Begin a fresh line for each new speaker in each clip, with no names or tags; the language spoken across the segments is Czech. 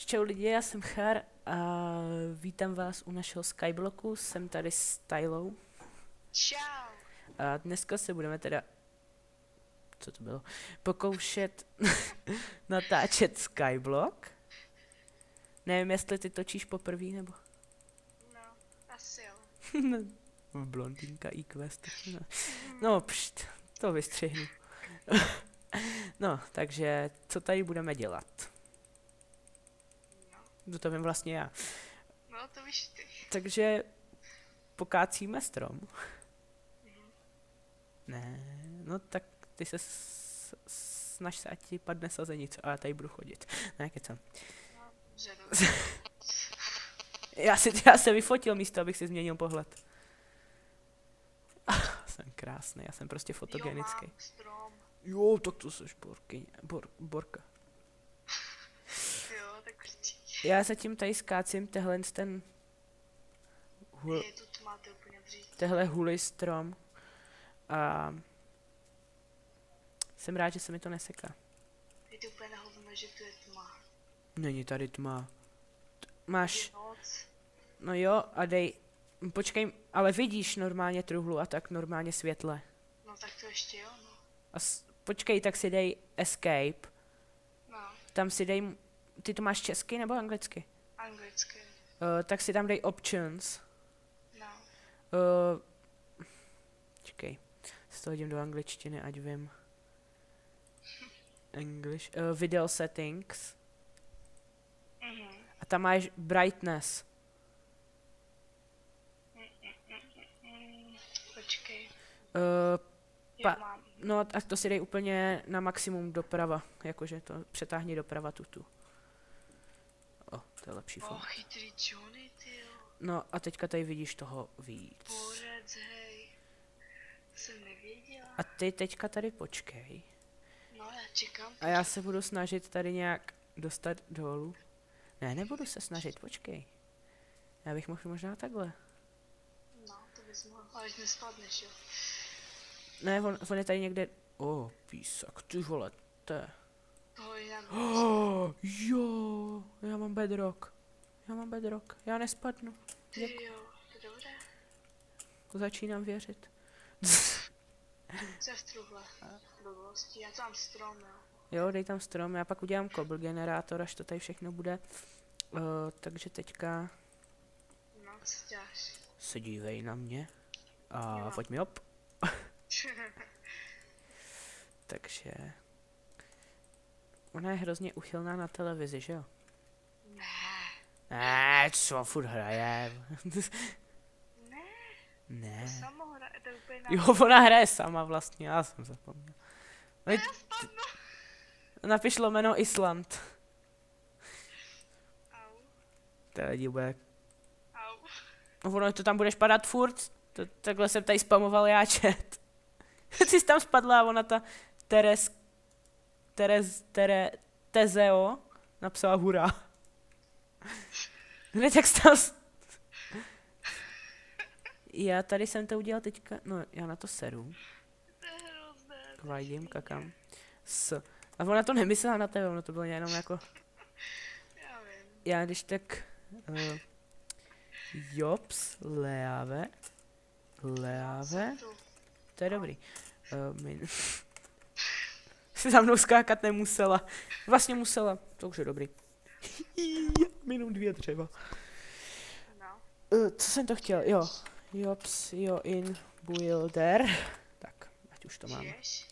Čau lidi, já jsem Char a vítám vás u našeho Skyblocku, jsem tady s Tylou.
Čau.
A dneska se budeme teda, co to bylo, pokoušet natáčet Skyblock. Nevím, jestli ty točíš poprvé nebo...
No, asi jo.
Blondýnka e-quest. No pšt, to vystřihnu. No, takže co tady budeme dělat?
No,
To vím vlastně já.
no to víš ty.
Takže pokácíme strom.
Mhm.
Ne, no tak ty se snaž se, ať ti padne sazenice a já tady budu chodit. Ne, kecam.
No, že no.
Já se vyfotil místo, abych si změnil pohled. Jsem krásný, já jsem prostě fotogenický.
Jo, mám strom.
Jo, tak to seš borka.
Jo, tak určitě.
Já zatím tady skácím ten
Je tu tma, to je úplně břít.
tehle hulý strom. A jsem rád, že se mi to neseká.
Je to úplně na hovno, že tu je tma.
Není tady tma. Máš,
Je noc.
no jo, a počkej, ale vidíš normálně truhlu a tak normálně světle.
No tak to ještě jo, no.
A počkej, tak si dej escape.
No,
Tam si dej, ty to máš česky nebo anglicky?
anglicky.
Tak si tam dej options.
No,
Čekej, z toho hodím do angličtiny, ať vím. English, video settings.
mhm.
A tam máš brightness.
Počkej.
Pa-
Jo, mám.
No a to si dej úplně na maximum doprava, jakože to přetáhni doprava tutu. O, to je lepší fond.
Chytrý Johnny, tyjo.
No a teďka tady vidíš toho víc.
Borec, hej. To jsem nevěděla.
A ty teďka tady počkej.
No, já čekám.
A já se budu snažit tady nějak dostat dolů. Ne, nebudu se snažit, počkej. Já bych mohl možná takhle.
No, to bys mohl, ale nespadneš, jo.
Ne, on je tady někde... písak, ty vole, to je...
Toho jinak
Jo, já mám bedrock. Já nespadnu.
ty jo, to je dobré.
Začínám věřit.
Co je v truhle? Blbosti, já tam strom, jo.
Jo, dej tam strom, já pak udělám cobble generátor, až to tady všechno bude. Takže teďka
No, co děláš?
se dívej na mě. A
Jo.
pojď mi op. Takže... Ona je hrozně uchylná na televizi, že jo?
Ne,
Co furt hraje?
ne,
Ne.
to samo hra, to je úplně na...
Jo, ona hraje sama vlastně, já jsem zapomněl. No,
Já spadnu.
napiš lomeno Island.
Au,
To lidi bude...
au.
No, ono to tam budeš padat furt. Takhle jsem tady spamoval já chat. Ty jsi tam spadla a ona ta Tezeo napsala hurá. Ne, tak jsi tam... Já tady jsem to udělal teďka, no já na to seru.
To je hrozné.
Vidím, kakám. A ona to nemyslela na tebe, ono to bylo jenom jako...
Já vím.
Já když tak... Jops, Leave.
Co tu?
To je dobrý. Si za mnou skákat nemusela. Vlastně musela, to už je dobrý. Minut 2 třeba.
No,
Co jsem to chtěl? Jo. Jops, jo, in builder. Tak, ať už to mám.
žiješ?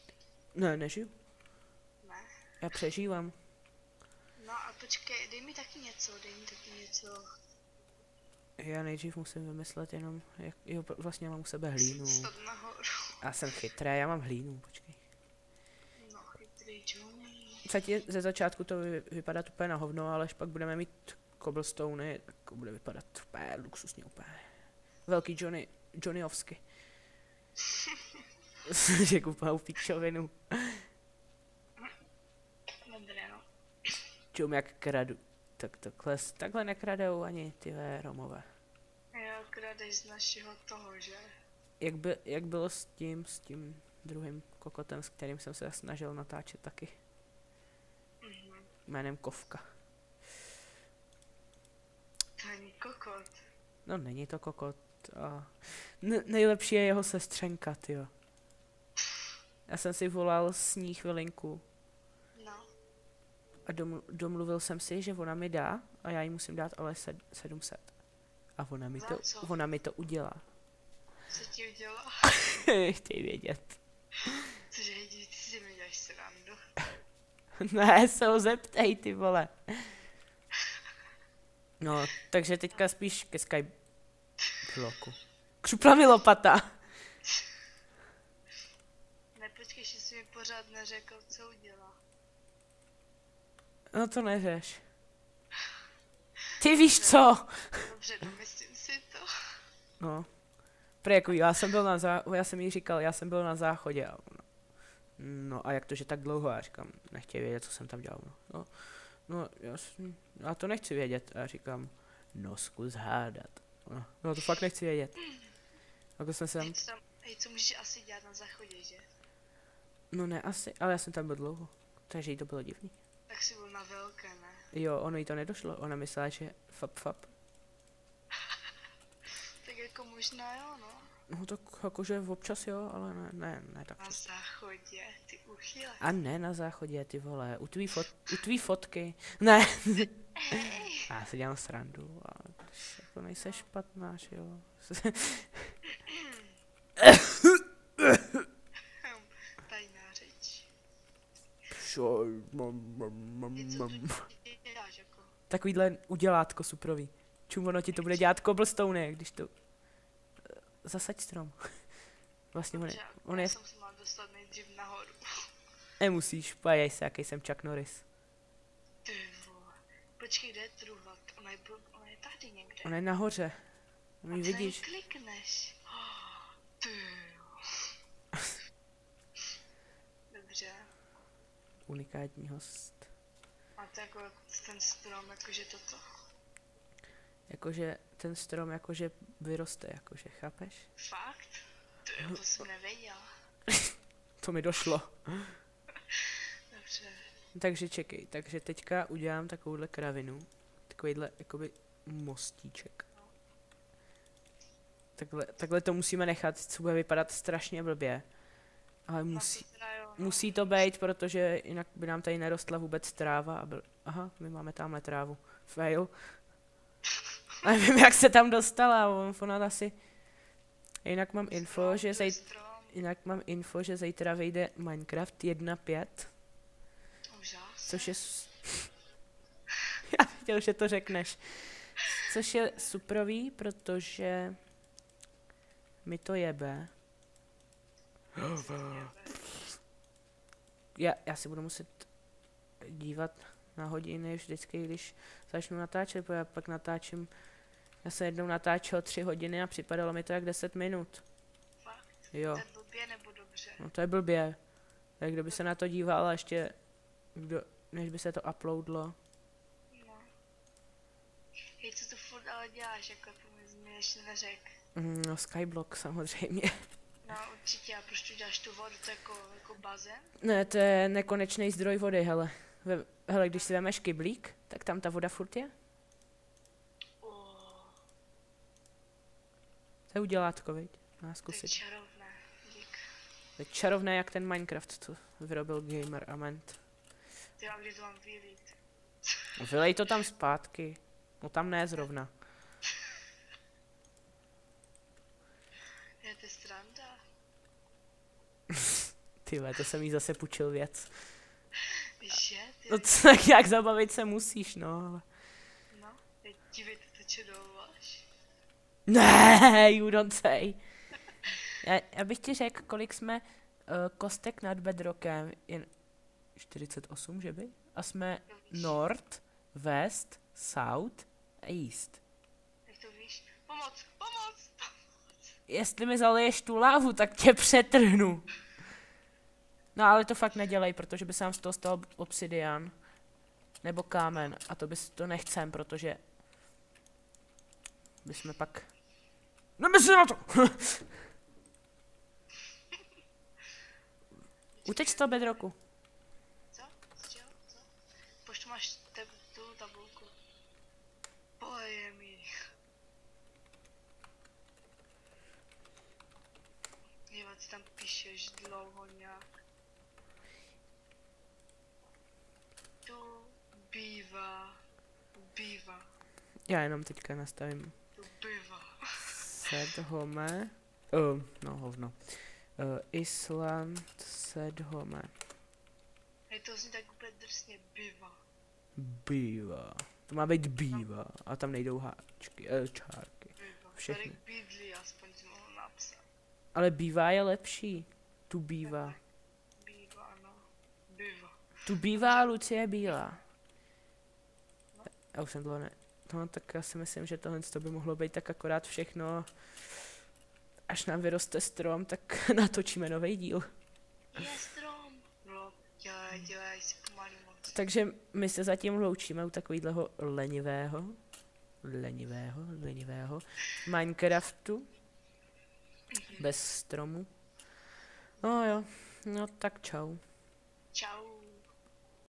Ne, nežiju.
Ne.
Já přežívám.
No a počkej, dej mi taky něco.
Já nejdřív musím vymyslet jenom, jak, jo, vlastně já mám u sebe hlínu.
Stad nahoru.
Já jsem chytrý, já mám hlínu, počkej.
No, chytrý Johnny.
Ze začátku to vypadá úplně na hovno, ale až pak budeme mít cobblestone, tak to bude vypadat úplně luxusně úplně. Velký Johnnyovsky. Řekl úplnou píčovinu.
Dobré, no.
Čum jak kradu. Tak takhle nekradou ani ty Romové.
Jo, kradeš z našeho toho, že?
Jak bylo s tím druhým kokotem, s kterým jsem se snažil natáčet taky.
Mhm.
Jménem Kovka.
kokot.
No není to kokot. Nejlepší je jeho sestřenka, tyjo. Já jsem si volal s ní chvilinku
No,
a domluvil jsem si, že ona mi dá a já jí musím dát ale 700. A
Za co?
ona mi to udělá.
co ti udělá?
Chtěj vědět.
Cože jdi, ty si mi děláš srandu.
Ne, se ho zeptej, ty vole. No, takže teďka spíš ke Skybloku. Křupla mi lopata.
Ne, počkej, že jsi mi pořád neřekl, co udělá.
No to neřeš. Ty víš co?
Dobře, domyslím si to.
No. Prý jako já jsem jí říkal, já jsem byl na záchodě. A no a jak to, že tak dlouho? Já říkám, nechtěj vědět, co jsem tam dělal. No já to nechci vědět. A já říkám, no zkus hádat. No to fakt nechci vědět. Jako jsem se tam...
Hej, co můžeš asi dělat na záchodě, že?
No ne asi, ale já jsem tam byl dlouho. Takže jí to bylo divný.
Tak si byl na velké, ne?
Jo, ono jí to nedošlo. Ona myslela, že fap.
Tak jako možná jo, no.
No tak jakože občas jo, ale ne tak
Na
často.
záchodě, ty uchyle.
A ne na záchodě, ty vole, u tvý fotky. Ne. Já si dělám srandu, ale jako nejseš špatná, že jo.
Tajná řeč.
Co
Ty děláš jako?
takovýhle udělátko suprový. Čum ono ti to bude dělat cobblestone, když to... Zasaď strom. Vlastně
Dobře,
on je...
já jsem se mal dostat nejdřív nahoru.
Nemusíš, pojď se, jaký jsem Chuck Norris.
Ty vole. Počkej, kde je truhla? Ona je tady někde.
Ona je nahoře. No ji
A ty na ní
vidíš.
klikneš. Ty jo. Dobře.
Unikátní host.
A to jako ten strom, jakože toto.
Jakože ten strom jakože vyroste, jakože, chápeš?
Fakt? Ty jo, to jsem nevěděla.
To mi došlo.
Dobře.
Takže čekej, takže teďka udělám takovouhle kravinu. Takovýhle jakoby mostíček. Takhle to musíme nechat, co bude vypadat strašně blbě. Ale musí to být, protože jinak by nám tady nerostla vůbec tráva a byl... Aha, my máme tamhle trávu. Fail. A nevím, jak se tam dostala, ona asi... Jinak mám info, že zítra vyjde Minecraft 1.5. Což je... Já chtěl, že to řekneš. Což je suprový, protože... mi to jebe. Já si budu muset dívat na hodiny vždycky, když začnu natáčet, protože já pak natáčím... Já jsem jednou natáčel 3 hodiny a připadalo mi to jak 10 minut.
Fakt?
Jo.
To je blbě nebo dobře?
No to je blbě. Tak kdo by se na to díval a ještě... než by se to uploadlo.
No. Hej, co to furt ale děláš, jako to mi ještě neřek.
No Skyblock samozřejmě.
No určitě, a proč tu děláš tu vodu, to jako bazén?
Ne, to je nekonečný zdroj vody, hele. Hele, když si vemeš kyblík, tak tam ta voda furt je. To je udělátko, viď? Má
To je
zkusit.
čarovné, dík.
To je čarovné jak ten Minecraft, co vyrobil Gamer Ament.
Ty a kdy to mám vylít?
Vylej to tam zpátky. No tam ne zrovna.
Je to sranda?
Tyhle, to jsem jí zase půjčil věc.
Že? Ty
No tak jak zabavit se musíš, no ale...
No, teď dívejte to, co dovoláš.
Ne, you don't say. Já bych ti řekl, kolik jsme kostek nad bedrockem. Jen 48, že by? A jsme north, west, south a east.
Jak to víš? Pomoc! Pomoc!
Jestli mi zaliješ tu lávu, tak tě přetrhnu. No ale to fakt nedělej, protože by se nám z toho stal obsidian. Nebo kámen. A to nechcem, protože... bychom pak... Nemyslím na to! Uteč z toho bedroku.
Co? Z čeho? Co? Poštu máš tu tabulku. Boje mi. ať tam píšeš dlouho nějak. To bývá.
Já jenom teďka nastavím
To bývá.
set home. No hovno. Island set home.
Je to zní tak úplně drsně, bývá.
Bývá. To má být bývá. A tam nejdou háčky, čárky.
Bývá.
Všechny.
Tady bydlí, aspoň si mohl napsat.
Ale bývá je lepší. Tu bývá.
Bývá, no. Bývá.
Tu bývá Lucie Bílá. Já už jsem dlouho ne... No tak já si myslím, že tohle by mohlo být tak akorát všechno. Až nám vyroste strom, tak natočíme nový díl.
Je strom. No, dělaj si pomalý moc.
Takže my se zatím loučíme u takovýhleho lenivého Minecraftu. Bez stromu. No jo, no tak čau.